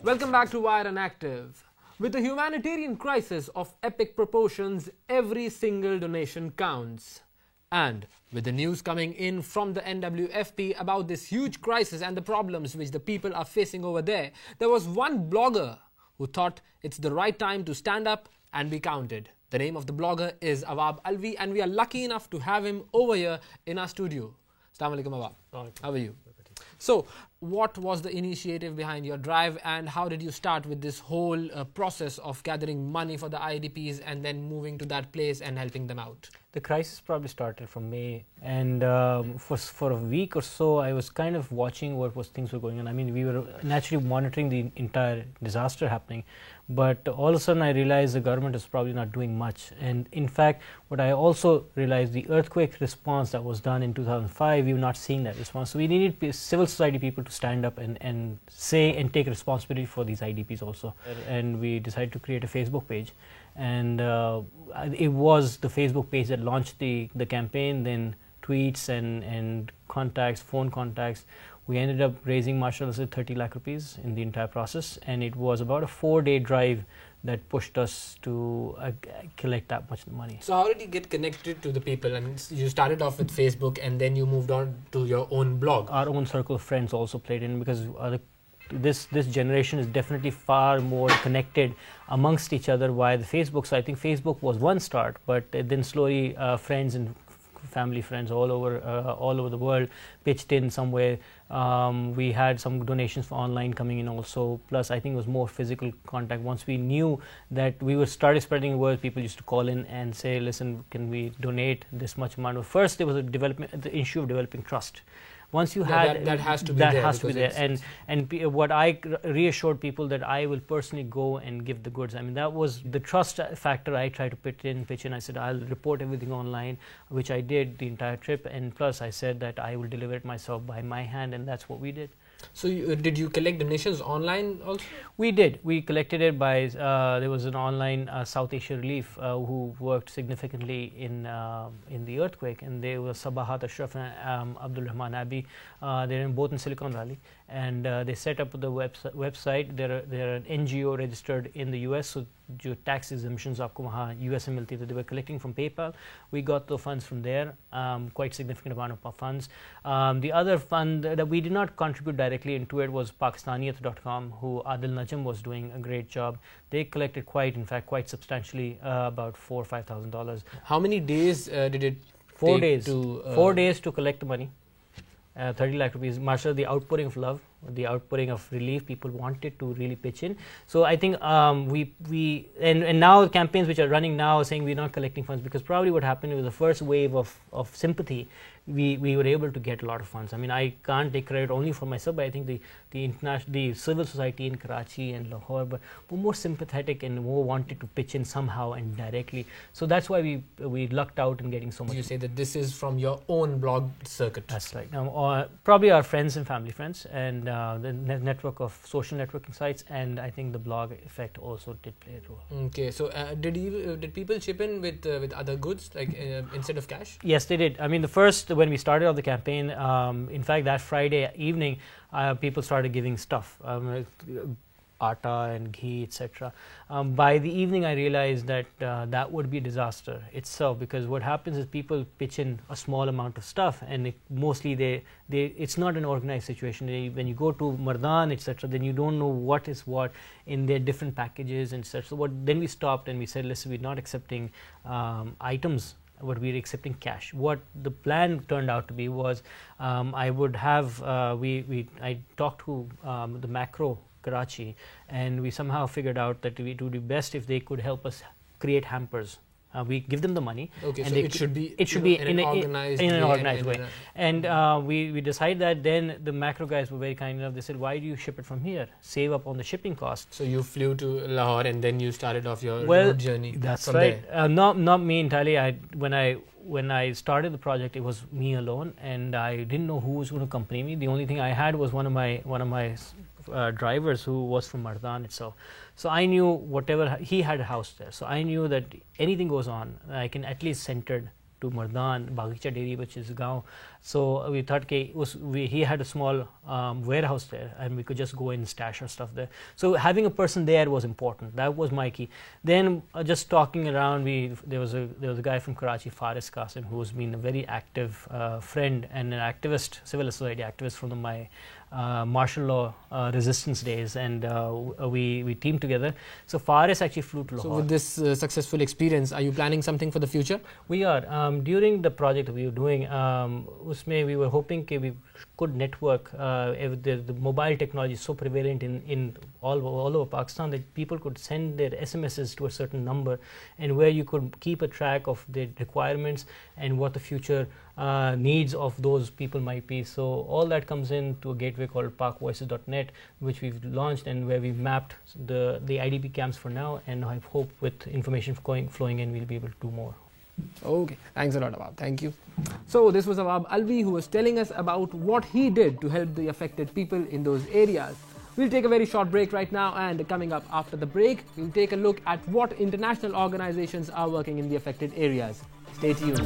Welcome back to Wire and Active. With the humanitarian crisis of epic proportions, every single donation counts. And with the news coming in from the NWFP about this huge crisis and the problems which the people are facing over there was one blogger who thought it's the right time to stand up and be counted. The name of the blogger is Awab Alvi, and we are lucky enough to have him over here in our studio. Assalamu alaikum, Awab. How are you? So, what was the initiative behind your drive, and how did you start with this whole process of gathering money for the IDPs and then moving to that place and helping them out? The crisis probably started from May, and for a week or so I was kind of watching what things were going on. I mean, we were naturally monitoring the entire disaster happening, but all of a sudden I realized the government is probably not doing much. And in fact, what I also realized, the earthquake response that was done in 2005, we were not seeing that response. So we needed civil society people to stand up and say and take responsibility for these IDPs also. And we decided to create a Facebook page, and it was the Facebook page that launched the campaign, then tweets and contacts, phone contacts. We ended up raising, mashallah, 30 lakh rupees in the entire process, and it was about a 4-day drive that pushed us to collect that much money. So how did you get connected to the people? I mean, you started off with Facebook and then you moved on to your own blog. Our own circle of friends also played in, because this generation is definitely far more connected amongst each other via the Facebook. So I think Facebook was one start, but then slowly friends and family friends all over the world pitched in some way. We had some donations for online coming in also, plus I think it was more physical contact. Once we knew that we were started spreading word, people used to call in and say, listen, can we donate this much amount? First there was the issue of developing trust. Once you had that has to be there, and what I reassured people, that I will personally go and give the goods. I mean, that was the trust factor. I tried to pitch in. I said I'll report everything online, which I did the entire trip, and plus I said that I will deliver it myself by my hand, and that's what we did. So did you collect donations online also? We did. We collected it by, there was an online South Asia Relief who worked significantly in the earthquake, and they were Sabahat Ashraf and Abdul Rahman Abi. They're both in Silicon Valley, and they set up the website. They're an NGO registered in the US, so जो tax exemptions आपको वहाँ US में मिलती थी. They were collecting from PayPal. We got the funds from there, quite significant amount of funds. The other fund that we did not contribute directly into it was Pakistaniyat.com, who Adil Najam was doing a great job. They collected quite substantially, about $4,000 or $5,000. How many days did it 4 take days. to 4 days to collect the money. 30 lakh rupees. Mashallah, the outpouring of love, the outpouring of relief, people wanted to really pitch in. So I think and now campaigns which are running now saying we're not collecting funds, because probably what happened was the first wave of sympathy, we were able to get a lot of funds. I mean, I can't take credit only for myself, but I think the civil society in Karachi and Lahore were more sympathetic and more wanted to pitch in somehow and directly. So that's why we lucked out in getting so much. You say that this is from your own blog circuit. That's right. Probably our friends and family friends, and the network of social networking sites, and I think the blog effect also did play a role. Okay, so did people chip in with other goods, like instead of cash? Yes, they did. I mean, when we started off the campaign, in fact, that Friday evening, people started giving stuff, atta and ghee, etc. By the evening, I realized that that would be a disaster itself, because what happens is people pitch in a small amount of stuff, and mostly it's not an organized situation. When you go to Mardan, etc., then you don't know what is what in their different packages and such. So then we stopped and we said, listen, we're not accepting items, but we're accepting cash. What the plan turned out to be was, I would have I talked to the macro Karachi, and we somehow figured out that it would be best if they could help us create hampers. We give them the money. Okay, and so it should be in an organized way. And we decided that. Then the macro guys were very kind enough. They said, "Why do you ship it from here? Save up on the shipping cost." So you flew to Lahore, and then you started off your road journey. That's from right. There. Not me entirely. When I started the project, it was me alone, and I didn't know who was going to accompany me. The only thing I had was one of my drivers who was from Mardan itself. So I knew whatever, he had a house there. So I knew that anything goes on, I can at least send it to Mardan, Baghicha Dairy, which is Gaon. So we thought, okay, he had a small warehouse there, and we could just go in and stash our stuff there. So having a person there was important. That was my key. Then just talking around, there was a guy from Karachi, Faris Qasim, who's been a very active friend and an activist, civil society activist from my martial law resistance days, and we teamed together. So Faris actually flew to Lahore. So with this successful experience, are you planning something for the future? We are. During the project we were doing, we were hoping we could network. The mobile technology is so prevalent in all over Pakistan that people could send their SMSs to a certain number, and where you could keep a track of the requirements and what the future needs of those people might be. So all that comes into a gateway called pakvoices.net, which we've launched, and where we've mapped the IDP camps for now, and I hope with information flowing in, we'll be able to do more. Okay, thanks a lot, Awab. Thank you. So this was Awab Alvi, who was telling us about what he did to help the affected people in those areas. We'll take a very short break right now, and coming up after the break, we'll take a look at what international organizations are working in the affected areas. Stay tuned.